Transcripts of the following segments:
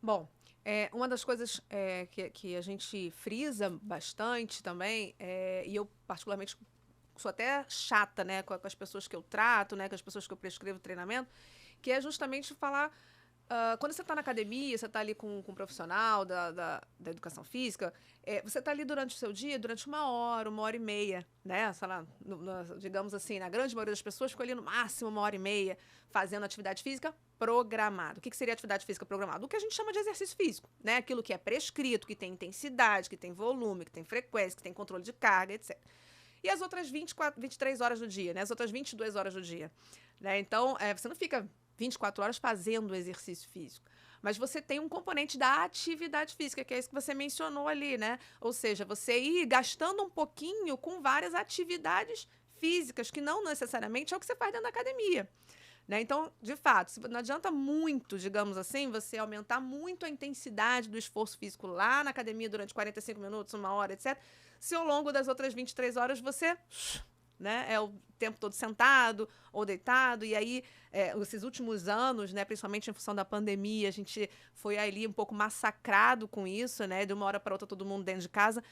Bom, uma das coisas que a gente frisa bastante também, e eu particularmente sou até chata, né, com as pessoas que eu trato, né, com as pessoas que eu prescrevo treinamento, que é justamente falar. Quando você está na academia, você está ali com um profissional da educação física, você está ali durante o seu dia, durante uma hora e meia, né? Sei lá, digamos assim, na grande maioria das pessoas ficam ali no máximo uma hora e meia fazendo atividade física programada. O que seria atividade física programada? O que a gente chama de exercício físico, né? Aquilo que é prescrito, que tem intensidade, que tem volume, que tem frequência, que tem controle de carga, etc. E as outras 23 horas do dia, né? As outras 22 horas do dia. Né? Então, você não fica 24 horas fazendo exercício físico. Mas você tem um componente da atividade física, que é isso que você mencionou ali, né? Ou seja, você ir gastando um pouquinho com várias atividades físicas, que não necessariamente é o que você faz dentro da academia. Né? Então, de fato, não adianta muito, digamos assim, você aumentar muito a intensidade do esforço físico lá na academia durante 45 minutos, uma hora, etc., se ao longo das outras 23 horas você, né, é o tempo todo sentado ou deitado, e aí esses últimos anos, né, principalmente em função da pandemia, a gente foi ali um pouco massacrado com isso, né, de uma hora para outra todo mundo dentro de casa,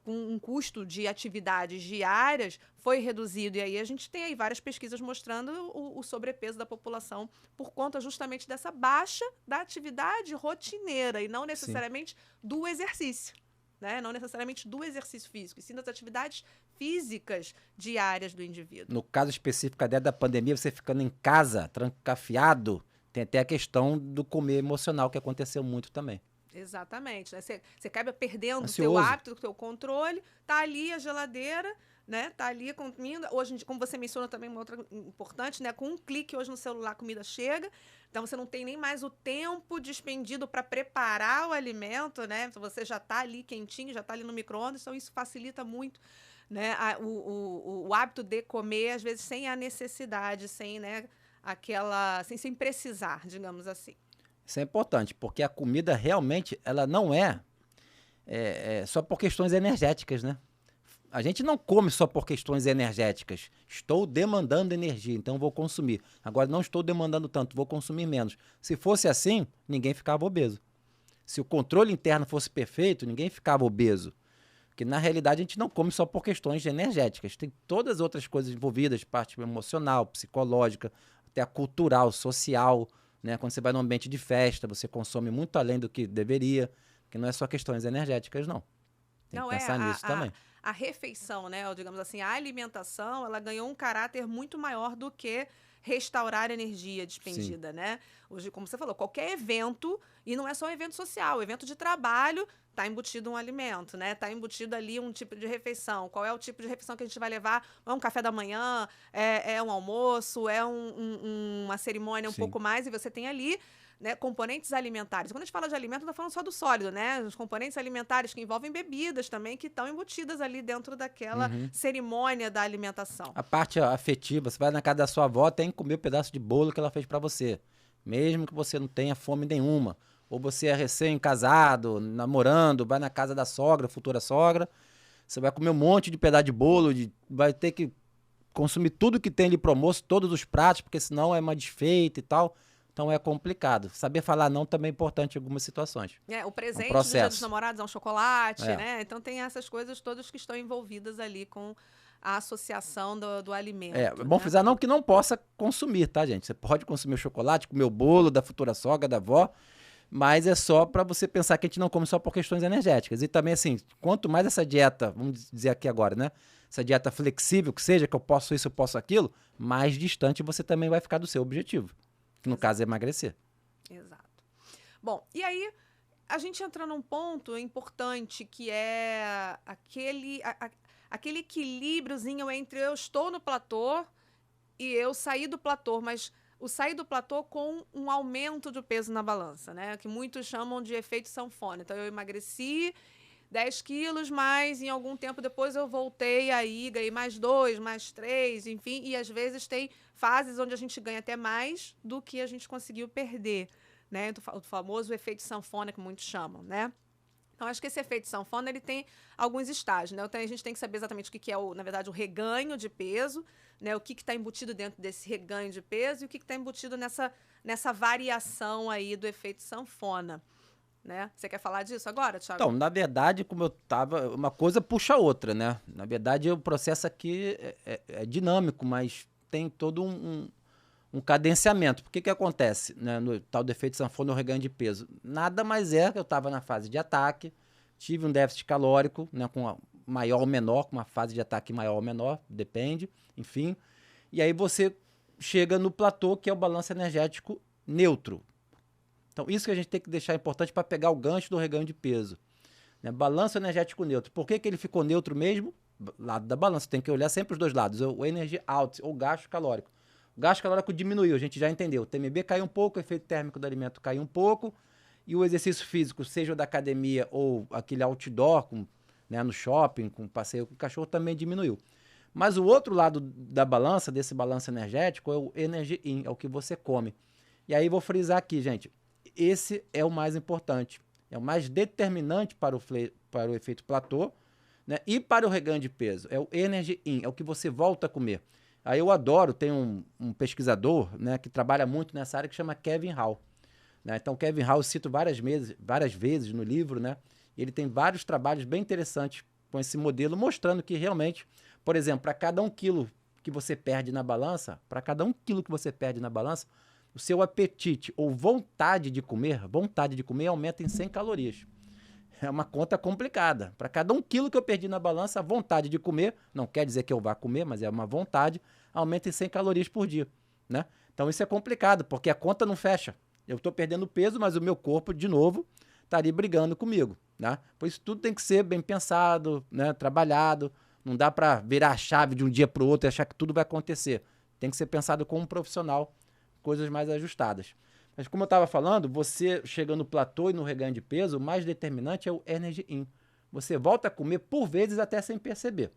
com um custo de atividades diárias foi reduzido, e aí a gente tem aí várias pesquisas mostrando o sobrepeso da população por conta justamente dessa baixa da atividade rotineira e não Sim. necessariamente do exercício. Né? Não necessariamente do exercício físico, e sim das atividades físicas diárias do indivíduo. No caso específico até da pandemia, você ficando em casa, trancafiado, tem até a questão do comer emocional, que aconteceu muito também. Exatamente. Né? Você acaba perdendo o teu Ansioso. hábito, o teu controle, tá ali a geladeira, né? Tá ali comendo. Hoje, como você mencionou também, uma outra importante, né? Com um clique hoje no celular a comida chega. Então você não tem nem mais o tempo despendido para preparar o alimento, né? Então, você já está ali quentinho, já está ali no micro-ondas, então isso facilita muito, né? O hábito de comer, às vezes, sem a necessidade, sem, né, sem precisar, digamos assim. Isso é importante, porque a comida realmente ela não só por questões energéticas, né? A gente não come só por questões energéticas. Estou demandando energia, então vou consumir. Agora não estou demandando tanto, vou consumir menos. Se fosse assim, ninguém ficava obeso. Se o controle interno fosse perfeito, ninguém ficava obeso. Porque na realidade a gente não come só por questões energéticas. Tem todas as outras coisas envolvidas, parte emocional, psicológica, até a cultural, social. Né? Quando você vai num ambiente de festa, você consome muito além do que deveria, que não é só questões energéticas, não. Tem que Não é pensar nisso também. a refeição, né? Ou, digamos assim, a alimentação, ela ganhou um caráter muito maior do que restaurar a energia Sim. despendida, né? Hoje, como você falou, qualquer evento, e não é só um evento social, evento de trabalho, tá embutido um alimento, né? Tá embutido ali um tipo de refeição. Qual é o tipo de refeição que a gente vai levar? É um café da manhã, é um almoço, uma cerimônia um Sim. pouco mais, e você tem ali, né, componentes alimentares. Quando a gente fala de alimento, não está falando só do sólido, né? Os componentes alimentares que envolvem bebidas também, que estão embutidas ali dentro daquela Uhum. cerimônia da alimentação. A parte afetiva, você vai na casa da sua avó, tem que comer um pedaço de bolo que ela fez para você. Mesmo que você não tenha fome nenhuma. Ou você é recém-casado, namorando, vai na casa da sogra, futura sogra, você vai comer um monte de pedaço de bolo, vai ter que consumir tudo que tem ali pro almoço, todos os pratos, porque senão é uma desfeita e tal. Então é complicado. Saber falar não também é importante em algumas situações. O É um presente do Dia dos processo. Namorados é um chocolate, É. né? Então tem essas coisas todas que estão envolvidas ali com a associação do É alimento, bom né? frisar não que não possa consumir, tá, gente? Você pode consumir o chocolate, comer o bolo da futura sogra, da avó, mas é só para você pensar que a gente não come só por questões energéticas. E também, assim, quanto mais essa dieta, vamos dizer aqui agora, né? Essa dieta flexível que seja, que eu posso isso, eu posso aquilo, mais distante você também vai ficar do seu objetivo, que no caso é Exato, emagrecer. exato. Bom, e aí a gente entra num ponto importante que é aquele equilíbriozinho entre eu estou no platô e eu saí do platô, mas o sair do platô com um aumento de peso na balança, né? Que muitos chamam de efeito sanfona. Então, eu emagreci 10 quilos, mas em algum tempo depois eu voltei aí, ganhei mais 2, mais 3, enfim. E às vezes tem fases onde a gente ganha até mais do que a gente conseguiu perder, né? O famoso efeito sanfona que muitos chamam, né? Então, acho que esse efeito sanfona ele tem alguns estágios, né? Então, a gente tem que saber exatamente o que é, na verdade, o reganho de peso, né? O que está embutido dentro desse reganho de peso e o que está embutido nessa variação aí do efeito sanfona, né? Você quer falar disso agora, Thiago? Então, na verdade, como eu tava, uma coisa puxa a outra, né? Na verdade, o processo aqui é dinâmico, mas tem todo um cadenciamento. Por que acontece, né, no tal do efeito sanfona ou reganho de peso? Nada mais é que eu estava na fase de ataque, tive um déficit calórico, né, com maior ou menor, com uma fase de ataque maior ou menor, depende, enfim. E aí você chega no platô, que é o balanço energético neutro. Então, isso que a gente tem que deixar importante para pegar o gancho do reganho de peso. Né? Balanço energético neutro. Por que ele ficou neutro mesmo? Lado da balança, tem que olhar sempre os dois lados. O energy out, ou gasto calórico. O gasto calórico diminuiu, a gente já entendeu. O TMB caiu um pouco, o efeito térmico do alimento caiu um pouco, e o exercício físico, seja o da academia ou aquele outdoor, né, no shopping, com passeio com o cachorro, também diminuiu. Mas o outro lado da balança, desse balanço energético, é o energy in, é o que você come. E aí vou frisar aqui, gente, esse é o mais importante, é o mais determinante para o efeito platô, né, e para o reganho de peso, é o energy in, é o que você volta a comer. Aí eu adoro, tem um pesquisador, né, que trabalha muito nessa área, que chama Kevin Hall. Né? Então, Kevin Hall eu cito várias vezes no livro, né? Ele tem vários trabalhos bem interessantes com esse modelo, mostrando que realmente, por exemplo, para cada 1 quilo que você perde na balança, o seu apetite ou vontade de comer aumenta em 100 calorias. É uma conta complicada. Para cada 1 quilo que eu perdi na balança, a vontade de comer, não quer dizer que eu vá comer, mas é uma vontade, aumenta em 100 calorias por dia. Né? Então isso é complicado, porque a conta não fecha. Eu estou perdendo peso, mas o meu corpo, de novo, está ali brigando comigo. Né? Por isso tudo tem que ser bem pensado, né? Trabalhado. Não dá para virar a chave de um dia para o outro e achar que tudo vai acontecer. Tem que ser pensado como um profissional, coisas mais ajustadas. Mas como eu estava falando, você chegando no platô e no reganho de peso, o mais determinante é o energy in. Você volta a comer por vezes até sem perceber.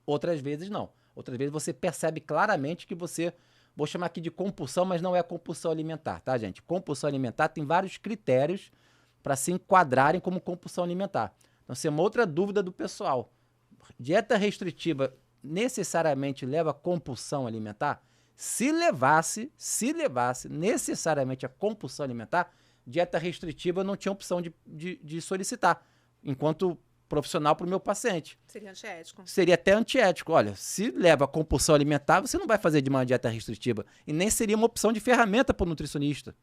Outras vezes não. Outras vezes você percebe claramente que você, vou chamar aqui de compulsão, mas não é compulsão alimentar, tá, gente? Compulsão alimentar tem vários critérios para se enquadrarem como compulsão alimentar. Então, essa é uma outra dúvida do pessoal. Dieta restritiva necessariamente leva a compulsão alimentar? Se levasse necessariamente a compulsão alimentar, dieta restritiva não tinha opção de solicitar, enquanto profissional para o meu paciente. Seria antiético. Seria até antiético. Olha, se leva a compulsão alimentar, você não vai fazer de uma dieta restritiva. E nem seria uma opção de ferramenta para o nutricionista.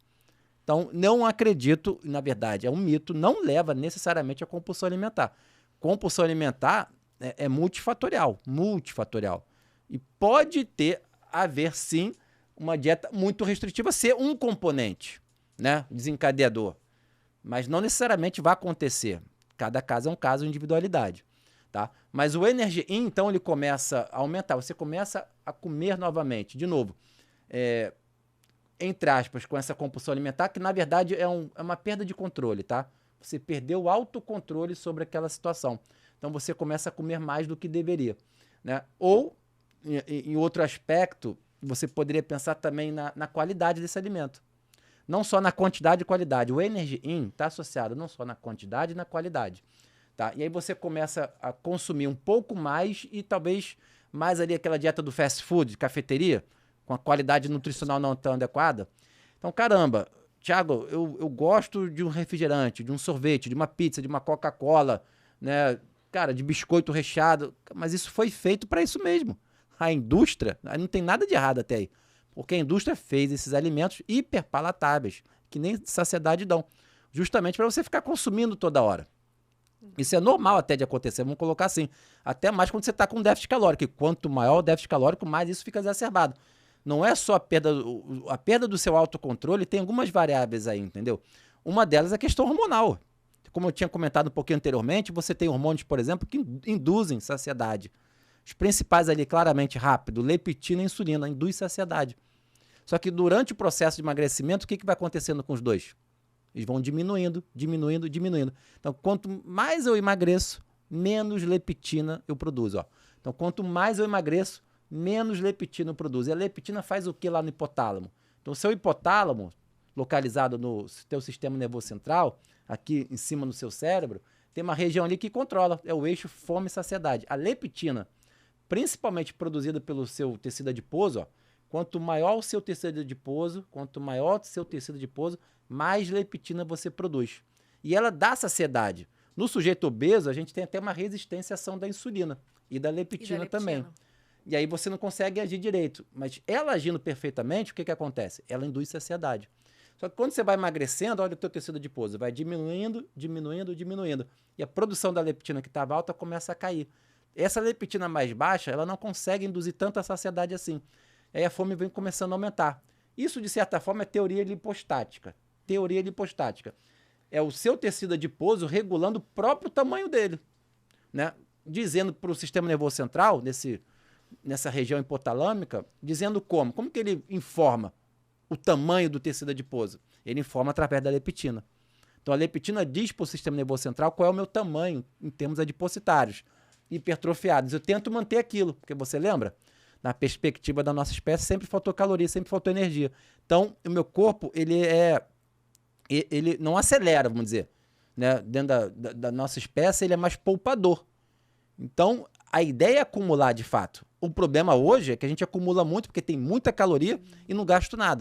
Então, não acredito, na verdade, é um mito, não leva necessariamente a compulsão alimentar. Compulsão alimentar é multifatorial. E pode haver, sim, uma dieta muito restritiva ser um componente, né, desencadeador. Mas não necessariamente vai acontecer. Cada caso é um caso de individualidade. Tá? Mas o energy in, então, ele começa a aumentar. Você começa a comer novamente. De novo, entre aspas, com essa compulsão alimentar, que na verdade é uma perda de controle. Tá? Você perdeu o autocontrole sobre aquela situação. Então, você começa a comer mais do que deveria. Né? Ou, em outro aspecto, você poderia pensar também na qualidade desse alimento. Não só na quantidade e qualidade. O energy in está associado não só na quantidade e na qualidade. Tá? E aí você começa a consumir um pouco mais e talvez mais ali aquela dieta do fast food, de cafeteria, com a qualidade nutricional não tão adequada. Então, caramba, Thiago, eu gosto de um refrigerante, de um sorvete, de uma pizza, de uma Coca-Cola, né? Cara, de biscoito recheado. Mas isso foi feito para isso mesmo. A indústria, não tem nada de errado até aí. Porque a indústria fez esses alimentos hiperpalatáveis, que nem saciedade dão, justamente para você ficar consumindo toda hora. Isso é normal até de acontecer, vamos colocar assim. Até mais quando você está com déficit calórico. E quanto maior o déficit calórico, mais isso fica exacerbado. Não é só a perda do seu autocontrole, tem algumas variáveis aí, entendeu? Uma delas é a questão hormonal. Como eu tinha comentado um pouquinho anteriormente, você tem hormônios, por exemplo, que induzem saciedade. Os principais ali, claramente, rápido, leptina e insulina, induz saciedade. Só que durante o processo de emagrecimento, o que vai acontecendo com os dois? Eles vão diminuindo. Então, quanto mais eu emagreço, menos leptina eu produzo. Ó. Então, quanto mais eu emagreço, menos leptina eu produzo. E a leptina faz o que lá no hipotálamo? Então, o seu hipotálamo, localizado no teu sistema nervoso central, aqui em cima no seu cérebro, tem uma região ali que controla, é o eixo fome e saciedade. A leptina, principalmente produzida pelo seu tecido adiposo, ó, Quanto maior o seu tecido adiposo, mais leptina você produz. E ela dá saciedade. No sujeito obeso, a gente tem até uma resistência à ação da insulina e da leptina também. E aí você não consegue agir direito. Mas ela agindo perfeitamente, o que acontece? Ela induz saciedade. Só que quando você vai emagrecendo, olha o teu tecido adiposo, vai diminuindo. E a produção da leptina que estava alta começa a cair. Essa leptina mais baixa, ela não consegue induzir tanta saciedade assim. Aí a fome vem começando a aumentar. Isso, de certa forma, é teoria lipostática. É o seu tecido adiposo regulando o próprio tamanho dele, né? Dizendo para o sistema nervoso central, nessa região hipotalâmica, dizendo como? Como que ele informa o tamanho do tecido adiposo? Ele informa através da leptina. Então, a leptina diz para o sistema nervoso central qual é o meu tamanho em termos adipositários, hipertrofiados. Eu tento manter aquilo, porque você lembra? Na perspectiva da nossa espécie, sempre faltou caloria, sempre faltou energia. Então, o meu corpo, ele não acelera, vamos dizer. Né? Dentro da nossa espécie, ele é mais poupador. Então, a ideia é acumular de fato. O problema hoje é que a gente acumula muito porque tem muita caloria e não gasta nada.